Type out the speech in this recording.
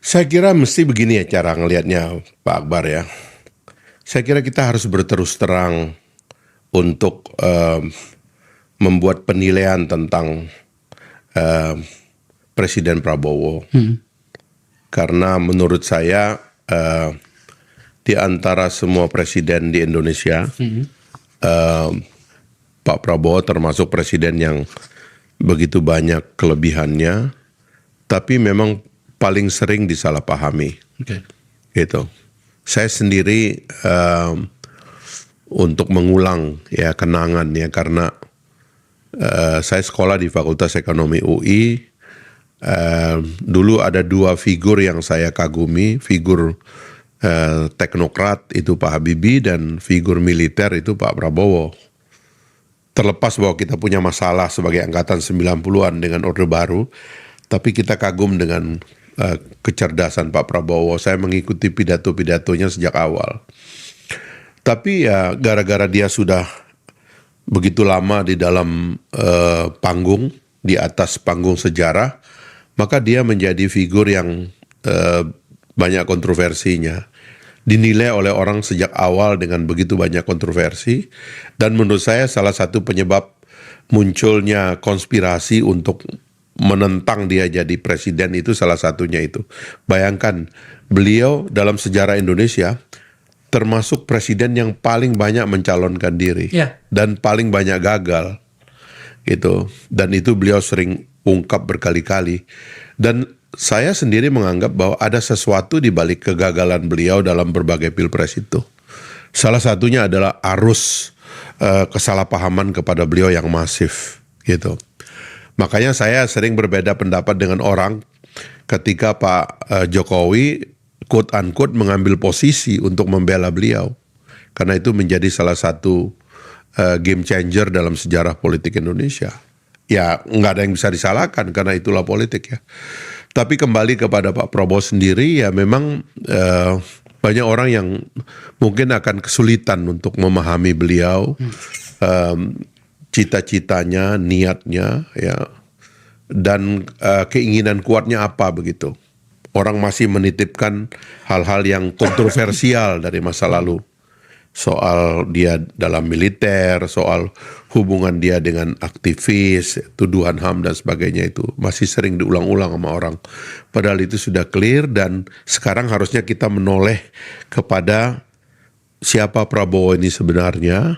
Saya kira mesti begini ya cara ngelihatnya Pak Akbar ya. Saya kira kita harus berterus terang untuk membuat penilaian tentang eh, Presiden Prabowo. Karena menurut saya di antara semua presiden di Indonesia, Pak Prabowo termasuk presiden yang begitu banyak kelebihannya, tapi memang paling sering disalahpahami. Gitu. Saya sendiri untuk mengulang ya kenangan ya karena saya sekolah di Fakultas Ekonomi UI. Dulu ada dua figur yang saya kagumi, figur teknokrat itu Pak Habibie dan figur militer itu Pak Prabowo. Terlepas bahwa kita punya masalah sebagai angkatan 90-an dengan Orde Baru, tapi kita kagum dengan kecerdasan Pak Prabowo. Saya mengikuti pidato-pidatonya sejak awal. Tapi ya gara-gara dia sudah begitu lama di dalam panggung, di atas panggung sejarah, maka dia menjadi figur yang banyak kontroversinya. Dinilai oleh orang sejak awal dengan begitu banyak kontroversi, dan menurut saya salah satu penyebab munculnya konspirasi untuk menentang dia jadi presiden itu salah satunya itu. Bayangkan beliau dalam sejarah Indonesia termasuk presiden yang paling banyak mencalonkan diri dan paling banyak gagal gitu, dan itu beliau sering ungkap berkali-kali. Dan saya sendiri menganggap bahwa ada sesuatu di balik kegagalan beliau dalam berbagai pilpres itu. Salah satunya adalah arus kesalahpahaman kepada beliau yang masif gitu. Makanya saya sering berbeda pendapat dengan orang ketika Pak Jokowi quote unquote mengambil posisi untuk membela beliau. Karena itu menjadi salah satu game changer dalam sejarah politik Indonesia. Ya nggak ada yang bisa disalahkan karena itulah politik ya. Tapi kembali kepada Pak Prabowo sendiri ya memang banyak orang yang mungkin akan kesulitan untuk memahami beliau, cita-citanya, niatnya ya, dan keinginan kuatnya apa begitu. Orang masih menitipkan hal-hal yang kontroversial dari masa lalu. Soal dia dalam militer, soal hubungan dia dengan aktivis, tuduhan HAM dan sebagainya itu masih sering diulang-ulang sama orang. Padahal itu sudah clear dan sekarang harusnya kita menoleh kepada siapa Prabowo ini sebenarnya.